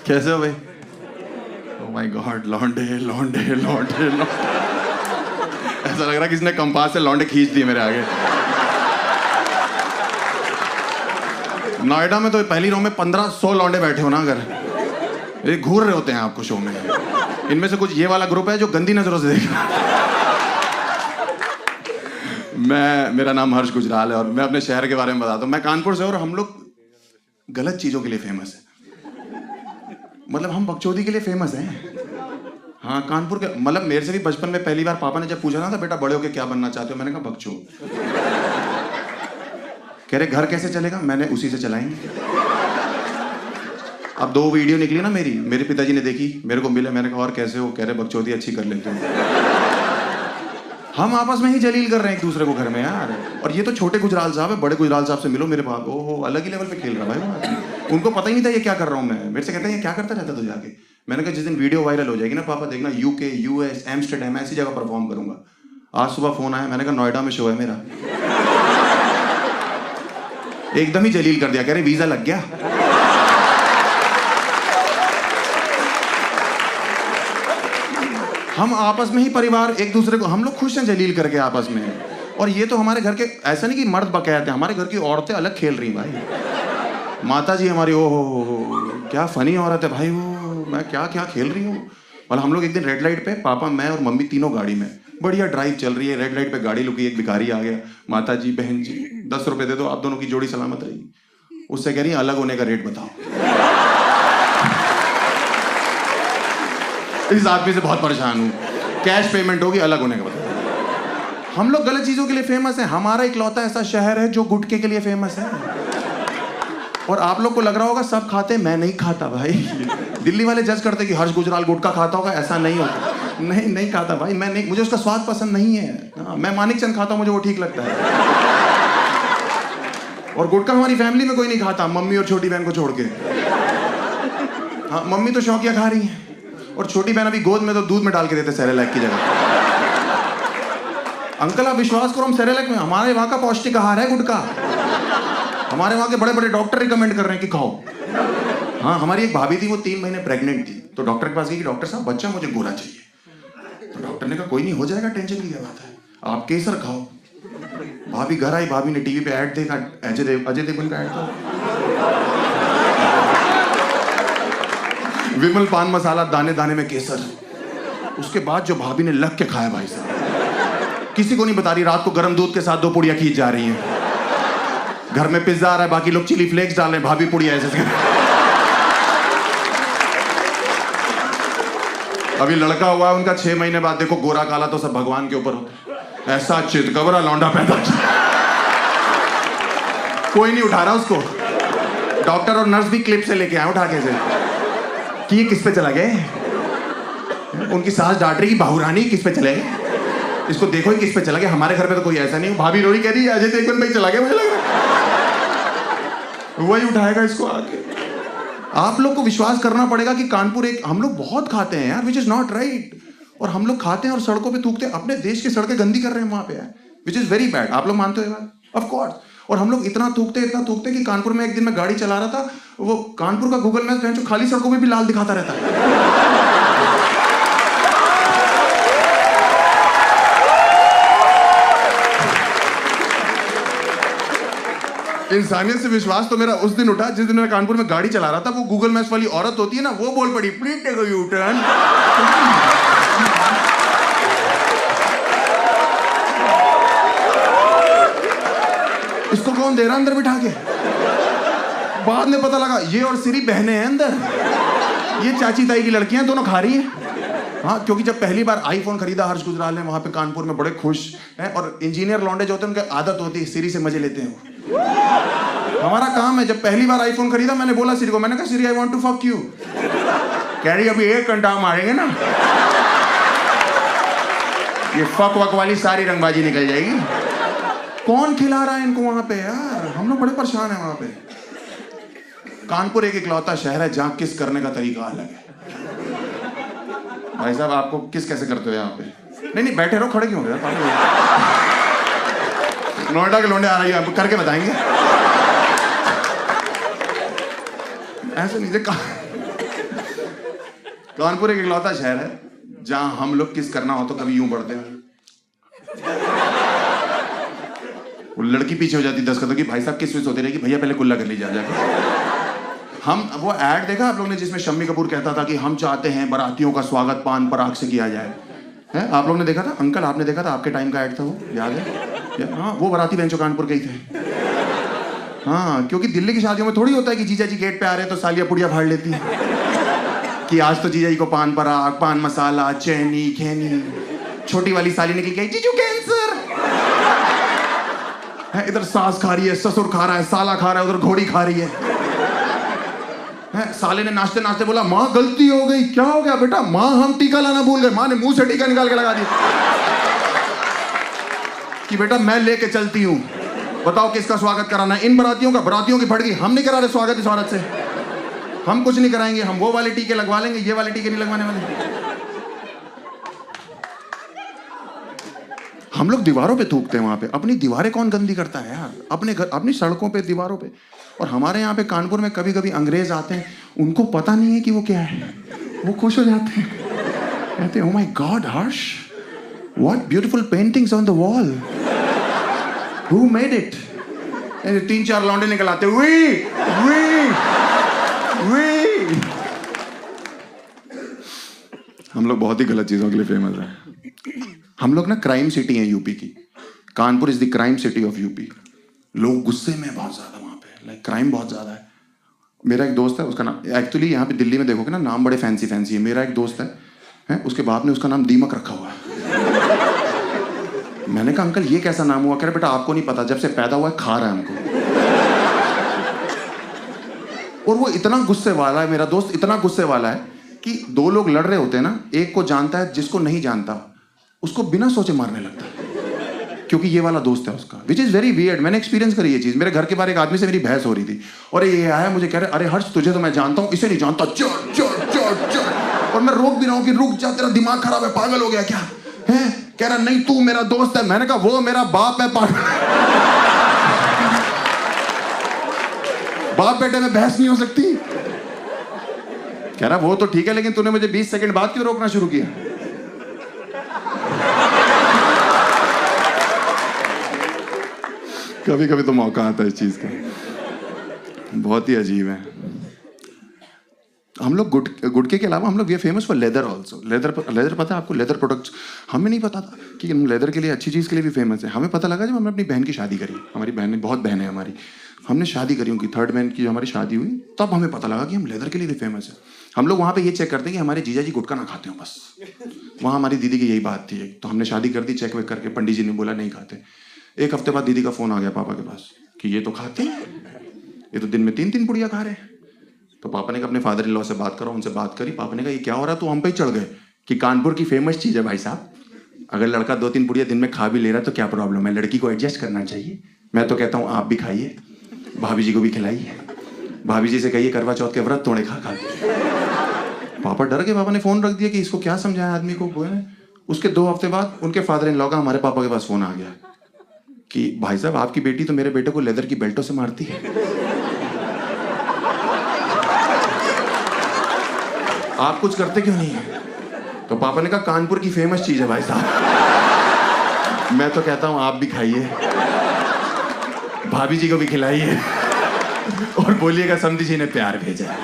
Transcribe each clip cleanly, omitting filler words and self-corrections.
कैसे हो भाई? ओह माय गॉड, लौंडे लौंडे लौंडे लौंडे। ऐसा लग रहा है किसी ने कंपास से लौंडे खींच दिए मेरे आगे। नोएडा में तो पहली रो में 1500 लौंडे बैठे हो ना, अगर ये घूर रहे होते हैं आपको शो में। इनमें से कुछ ये वाला ग्रुप है जो गंदी नजरों से देख रहा है। मेरा नाम हर्ष गुजराल है और मैं अपने शहर के बारे में बताता हूँ। मैं कानपुर से और हम लोग गलत चीजों के लिए फेमस है। मतलब हम बकचोदी के लिए फेमस हैं। हाँ, कानपुर के मतलब मेरे से भी बचपन में पहली बार पापा ने जब पूछा ना था, बेटा बड़े होके क्या बनना चाहते हो, मैंने कहा बकचोद। कह रहे घर कैसे चलेगा, मैंने उसी से चलाएंगे। अब 2 वीडियो निकली ना मेरे पिताजी ने देखी, मेरे को मिले, मैंने कहा और कैसे हो, कह रहे बकचोदी अच्छी कर लेते हो। हम आपस में ही जलील कर रहे हैं एक दूसरे को घर में यार। और ये तो छोटे गुजराल साहब है, बड़े गुजराल साहब से मिलो मेरे पास, ओहो अलग ही लेवल पे खेल रहा भाई। उनको पता ही नहीं था ये क्या कर रहा हूँ मैं। मेरे से कहते हैं ये क्या करता रहता तो जाके। मैंने कहा जिस दिन वीडियो वायरल हो जाएगी ना पापा, देखना यूके, यूएस, एम्स्टर्डम ऐसी जगह परफॉर्म करूंगा। आज सुबह फोन आया, मैंने कहा नोएडा में शो है मेरा। एकदम ही जलील कर दिया, कह रहे वीजा लग गया। हम आपस में ही परिवार एक दूसरे को, हम लोग खुश हैं जलील करके आपस में। और ये तो हमारे घर के, ऐसा नहीं कि मर्द बकायत हैं, हमारे घर की औरतें अलग खेल रही भाई। माता जी हमारी, ओ हो क्या फनी औरत है भाई वो, मैं क्या क्या खेल रही हूँ। मतलब हम लोग एक दिन रेड लाइट पे, पापा मैं और मम्मी तीनों गाड़ी में, बढ़िया ड्राइव चल रही है, रेड लाइट पे गाड़ी रुकी, एक भिखारी आ गया, माता जी बहन जी 10 रुपए दे दो, आप दोनों की जोड़ी सलामत रहेगी। उससे कह रही है अलग होने का रेट बताओ। इस आदमी से बहुत परेशान हूँ, कैश पेमेंट होगी, अलग होने का बताओ। हम लोग गलत चीजों के लिए फेमस हैं। हमारा इकलौता ऐसा शहर है जो गुटखे के लिए फेमस है। और आप लोग को लग रहा होगा सब खाते, मैं नहीं खाता भाई। दिल्ली वाले जज करते कि हर्ष गुजराल गुटखा खाता होगा, ऐसा नहीं होता। नहीं खाता भाई, मैं नहीं, मुझे उसका स्वाद पसंद नहीं है। मैं मानिक चंद खाता हूँ, मुझे वो ठीक लगता है। और गुटखा हमारी फैमिली में कोई नहीं खाता, मम्मी और छोटी बहन को छोड़ के। हाँ, मम्मी तो शौकिया खा रही है और छोटी बहन अभी गोद में तो दूध में डाल के देते सेरेलैक की जगह। अंकल आप विश्वास करो, हम सेरेलैक में, हमारे वहाँ का पौष्टिक आहार है गुटखा। हमारे वहाँ के बड़े बड़े डॉक्टर रिकमेंड कर रहे हैं कि खाओ। हाँ, हमारी एक भाभी थी, वो 3 महीने प्रेग्नेंट थी, तो डॉक्टर के पास गई कि डॉक्टर साहब बच्चा मुझे गोरा चाहिए। तो डॉक्टर ने कहा कोई नहीं, हो जाएगा, टेंशन की क्या बात है, आप केसर खाओ। भाभी घर आई, भाभी ने टीवी पे ऐड देखा, अजय देवगन का ऐड था, विमल पान मसाला दाने दाने में केसर। उसके बाद जो भाभी ने लग के खाया भाई साहब, किसी को नहीं बता रही, रात को गर्म दूध के साथ 2 पुड़ियां खींच जा रही हैं। घर में पिज्जा आ रहा है, बाकी लोग चिली फ्लेक्स डाल रहे हैं, भाभी पुड़िया ऐसे। अभी लड़का हुआ है उनका, 6 महीने बाद देखो गोरा काला तो सब भगवान के ऊपर होता है। ऐसा चितकबरा लौंडा पैदा किया, कोई नहीं उठा रहा उसको। डॉक्टर और नर्स भी क्लिप से लेके आए उठा के से कि ये किस पे चला गए। उनकी सास डांट रही कि बाहुरानी किस पे चले गए, इसको देखो ही किस पे चला गया। हमारे घर पे तो कोई ऐसा नहीं। भाभी रोड़ी कह रही है अजय देवगन पे चला गया, मुझे लग रहा है वही उठाएगा इसको आके। आप लोग को विश्वास करना पड़ेगा कि कानपुर एक, हम लोग बहुत खाते हैं यार, विच इज नॉट राइट। और हम लोग खाते हैं और सड़कों पे थूकते हैं, अपने देश की सड़कें गंदी कर रहे हैं वहां पे यार, विच इज वेरी बैड। आप लोग मानते हो ये बात? Of course. और हम लोग इतना थूकते कि कानपुर में एक दिन मैं गाड़ी चला रहा था, वो कानपुर का गूगल मैप जो खाली सड़कों में भी लाल दिखाता रहता है। इंसानियत से विश्वास तो मेरा उस दिन उठा जिस दिन मैं कानपुर में गाड़ी चला रहा था। वो गूगल मैप्स वाली औरत होती है ना, वो बोल पड़ी please take a U turn. इसको कौन दे रहा अंदर बिठा के? बाद में पता लगा ये और सिरी बहनें हैं अंदर, ये चाची ताई की लड़कियां दोनों खा रही हैं। हाँ, क्योंकि जब पहली बार आईफोन खरीदा हर्ष गुजराल ने, वहां पे कानपुर में बड़े खुश हैं। और इंजीनियर लौंडे जो होते हैं उनकी आदत होती है सिरी से मजे लेते हैं। हमारा काम है, जब पहली बार आईफोन खरीदा मैंने बोला सिरी को, मैंने कहा Siri I want to fuck you. कह रही अभी 1 घंटा मारेंगे ना, ये फक वक वाली सारी रंगबाजी निकल जाएगी। कौन खिला रहा है इनको वहां पे यार? हम लोग बड़े परेशान हैं वहां पे। कानपुर एक इकलौता शहर है जहां किस करने का तरीका अलग है। भाई साहब आपको किस कैसे करते हो यहाँ पे? नहीं बैठे रहो, खड़े क्यों हो रहे? नोएडा के लौंडे आ रही है, आप करके बताएंगे। ऐसे नहीं कानपुर एक इकलौता शहर है जहां हम लोग किस करना हो तो कभी यूं पढ़ते हैं, वो लड़की पीछे हो जाती 10 कदम की, भाई साहब किस स्विच होती रहेगी, भैया पहले कुल्ला कर लीजिए जाकर। हम वो ऐड देखा आप लोगों ने जिसमें शम्मी कपूर कहता था कि हम चाहते हैं बारातियों का स्वागत पान पराग से किया जाए, है? आप लोगों ने देखा था? अंकल आपने देखा था? आपके टाइम का ऐड था वो, याद है? हाँ, वो बाराती बेंचो कानपुर गई थे। हाँ, क्योंकि दिल्ली की शादियों में थोड़ी होता है कि जीजा जी गेट पे आ रहे हैं तो सालियां पुड़िया फाड़ लेती है कि आज तो जीजा जी को पान पराग, पान मसाला, चैनी खैनी। छोटी वाली साली निकल गई, जीजू कैंसर है, इधर सास खा रही है, ससुर खा रहा है, साला खा रहा है, उधर घोड़ी खा रही है। साले ने नाचते नाचते बोला, माँ गलती हो गई। क्या हो गया बेटा? माँ हम टीका लाना भूल गए। माँ ने मुंह से टीका निकाल के लगा दिया कि बेटा मैं लेके चलती हूँ, बताओ किसका स्वागत कराना है? इन बरातियों का। बरातियों की फटगी, हम नहीं करा रहे स्वागत इस औरत से, हम कुछ नहीं कराएंगे, हम वो वाले टीके लगवा लेंगे, ये वाले टीके नहीं लगवाने वाले। हम लोग दीवारों पे थूकते हैं वहां पे। अपनी दीवारें कौन गंदी करता है यार? अपने घर, अपनी सड़कों पे, दीवारों पे। और हमारे यहाँ पे कानपुर में कभी कभी अंग्रेज आते हैं, उनको पता नहीं है कि वो क्या है, वो खुश हो जाते हैं, कहते हैं, oh my God Harsh, what beautiful paintings on the wall, who made it? 3-4 लौंडे निकल आते, वी। हम लोग बहुत ही गलत चीजों के लिए फेमस है। हम लोग ना क्राइम सिटी है यूपी की। Kanpur is the crime city of UP. लोग गुस्से में बहुत ज्यादा वहां पे, लाइक क्राइम बहुत ज्यादा है। मेरा एक दोस्त है, उसका नाम, एक्चुअली यहाँ पे दिल्ली में देखोगे ना नाम बड़े फैंसी फैंसी है। मेरा एक दोस्त है, उसके बाप ने उसका नाम दीमक रखा हुआ है। मैंने कहा अंकल ये कैसा नाम हुआ? कह रहे बेटा आपको नहीं पता, जब से पैदा हुआ है खा रहा है हमको। और वो इतना गुस्से वाला है, मेरा दोस्त इतना गुस्से वाला है कि 2 लोग लड़ रहे होते हैं ना, एक को जानता है, जिसको नहीं जानता उसको बिना सोचे मारने लगता है, क्योंकि ये वाला दोस्त है उसका, विच इज वेरी वियर्ड। मैंने एक्सपीरियंस करी ये चीज। मेरे घर के बाहर एक आदमी से मेरी बहस हो रही थी और ये आया मुझे कह रहे, अरे हर्ष तुझे तो मैं जानता हूं, इसे नहीं जानता, चोर चोर चोर चोर। और मैं रोक भी रहा हूं कि रुक जा, तेरा दिमाग खराब है, पागल हो गया क्या है? कह रहा नहीं तू मेरा दोस्त है। मैंने कहा वो मेरा बाप है, पागल। बाप बेटे में बहस नहीं हो सकती। कह रहा वो तो ठीक है, लेकिन तूने मुझे 20 सेकंड बाद क्यों रोकना शुरू किया? कभी कभी तो मौका आता है इस चीज का, बहुत ही अजीब है। हम लोग गुटके के अलावा हम लोग we are famous for leather also. Leather पता है आपको? Leather products. हमें नहीं पता था कि हम लेदर के लिए, अच्छी चीज़ के लिए भी फेमस है। हमें पता लगा जब हमने अपनी बहन की शादी करी। हमारी बहन, बहुत बहन है हमारी, हमने शादी करी उनकी, 3rd बहन की जो हमारी शादी हुई, तब हमें पता लगा कि हम लेदर के लिए भी फेमस है। हम लोग वहाँ पे ये चेक करते हैं कि हमारे जीजा जी गुटखा ना खाते हो बस। वहाँ हमारी दीदी की यही बात थी, तो हमने शादी कर दी, चेक वेक करके पंडित जी ने बोला नहीं खाते। 1 हफ्ते बाद दीदी का फोन आ गया पापा के पास कि ये तो खाते हैं, ये तो दिन में 3-3 पुड़िया खा रहे हैं। तो पापा ने कहा अपने फादर इन लॉ से बात करो। उनसे बात करी, पापा ने कहा ये क्या हो रहा है? तो हम पे ही चढ़ गए कि कानपुर की फेमस चीज है भाई साहब, अगर लड़का 2-3 पुड़िया दिन में खा भी ले रहा है तो क्या प्रॉब्लम है? लड़की को एडजस्ट करना चाहिए। मैं तो कहता हूँ आप भी खाइए, भाभी जी को भी खिलाइए, भाभी जी से कहिए करवा चौथ के व्रत तोड़े खा खा। पापा डर गए, पापा ने फोन रख दिया कि इसको क्या समझाया आदमी को। उसके 2 हफ्ते बाद उनके फादर इन लॉ का हमारे पापा के पास फोन आ गया कि भाई साहब आपकी बेटी तो मेरे बेटे को लेदर की बेल्टों से मारती है, आप कुछ करते क्यों नहीं है? तो पापा ने कहा कानपुर की फेमस चीज है भाई साहब। मैं तो कहता हूं आप भी खाइए, भाभी जी को भी खिलाइए और बोलिएगा समधी जी ने प्यार भेजा।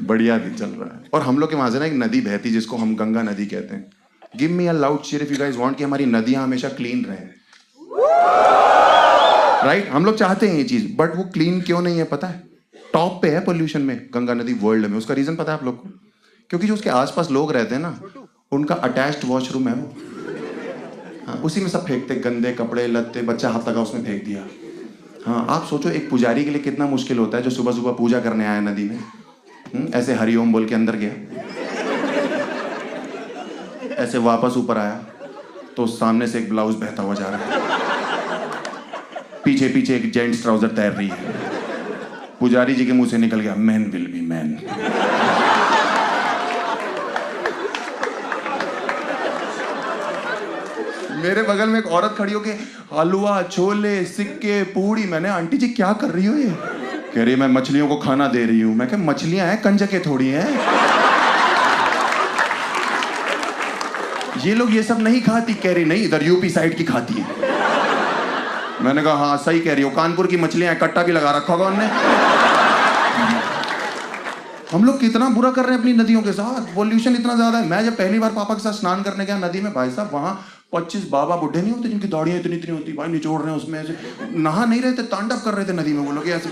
बढ़िया दिन चल रहा है। और हम लोग के वहां से ना एक नदी बहती जिसको हम गंगा नदी कहते हैं। Give me a loud cheer if you guys want कि हमारी नदियां हमेशा क्लीन रहे। राइट? हम लोग चाहते हैं ये चीज, बट वो क्लीन क्यों नहीं है पता है? टॉप पे है पोल्यूशन में गंगा नदी वर्ल्ड में। उसका रीजन पता है आप लोग को? क्योंकि जो उसके आसपास लोग रहते हैं ना, उनका अटैच्ड वॉशरूम है वो। हाँ, उसी में सब फेंकते, गंदे कपड़े लत्ते, बच्चा हाथ लगा उसमें फेंक दिया। हाँ, आप सोचो एक पुजारी के लिए कितना मुश्किल होता है जो सुबह सुबह पूजा करने आया नदी में, ऐसे हरिओम बोल के अंदर गया, ऐसे वापस ऊपर आया तो सामने से एक ब्लाउज बहता हुआ जा रहा है, पीछे पीछे एक जेंट्स ट्राउजर तैर रही है। पुजारी जी के मुंह से निकल गया मैन विल बी मैन। मेरे बगल में एक औरत खड़ी होके हलवा छोले सिक्के पूड़ी। मैंने आंटी जी क्या कर रही हो ये? कह रही मैं मछलियों को खाना दे रही हूं। मैं कहा मछलियां हैं, कंजके थोड़ी हैं। ये लोग ये सब नहीं खाती। कह रही नहीं, इधर यूपी साइड की खाती है। मैंने कहा हाँ सही कह रही हो, कानपुर की मछलियां, कट्टा भी लगा रखा होगा उनने। हम लोग कितना बुरा कर रहे हैं अपनी नदियों के साथ, पॉल्यूशन इतना ज्यादा है। मैं जब पहली बार पापा के साथ स्नान करने गया नदी में, भाई साहब वहां 25 बाबा बुढ़े नहीं होते जिनकी दाढ़ियां इतनी इतनी होती, भाई निचोड़ रहे हैं उसमें, ऐसे नहा नहीं रहे थे, तांडव कर रहे थे नदी में वो लोग ऐसे।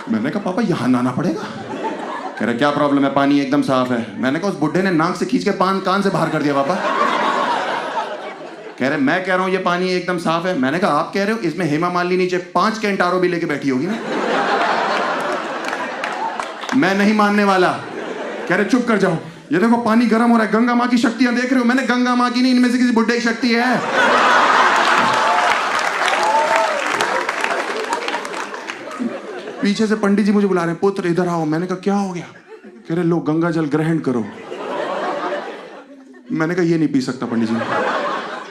मैंने कहा पापा यहाँ नहाना पड़ेगा? कह रहा क्या प्रॉब्लम है, पानी एकदम साफ है। मैंने कहा उस बुढ़े ने नाक से खींच के कान से बाहर कर दिया पापा। कह रहे मैं कह रहा हूँ ये पानी एकदम साफ है। मैंने कहा आप कह रहे हो, इसमें हेमा मालिनी नीचे 5 कैंटारो भी लेके बैठी होगी ना। मैं नहीं मानने वाला। कह रहे चुप कर जाओ, ये देखो पानी गर्म हो रहा है, गंगा माँ की शक्तियां देख रहे हो? मैंने गंगा माँ की नहीं, इनमें से किसी बुड्ढे की शक्ति है। पीछे से पंडित जी मुझे बुला रहे हैं, पुत्र इधर आओ। मैंने कहा क्या हो गया? कह रहे लो गंगा जल ग्रहण करो। मैंने कहा ये नहीं पी सकता पंडित जी।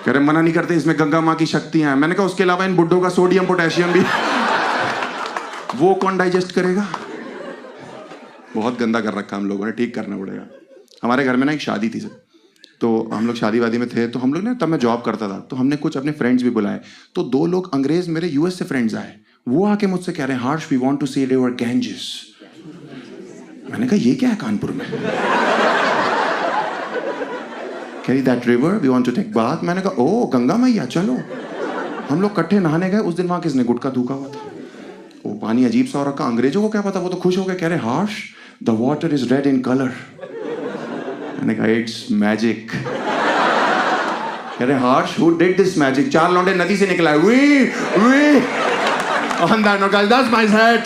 कह रहे मना नहीं करते, इसमें गंगा माँ की शक्तियां हैं। मैंने कहा उसके अलावा इन बुड्ढों का सोडियम पोटेशियम भी वो कौन डाइजेस्ट करेगा? बहुत गंदा कर रखा हम लोगों ने, ठीक करना पड़ेगा। हमारे घर में ना एक शादी थी सर, तो हम लोग शादी वादी में थे, तो हम लोग ना, तब मैं जॉब करता था, तो हमने कुछ अपने फ्रेंड्स भी बुलाए। तो 2 लोग अंग्रेज मेरे यूएस से फ्रेंड्स आए, वो आके मुझसे कह रहे हैं Harsh we want to see river Ganges. मैंने कहा ये क्या है कानपुर में? कह रही that river we want to take bath. मैंने कहा ओ गंगा मैया चलो। हम लोग इकट्ठे नहाने गए। उस दिन वहां किसने गुटखा थूका हुआ था, वो पानी अजीब सा हो रखा। अंग्रेजों को क्या पता, वो तो खुश हो गए, कह रहे Harsh the water is red in colour. मैंने कहा इट्स मैजिक। कह रहे Harsh who did this magic? 4 लौंडे नदी से निकला है। We on that note guys, that's my set.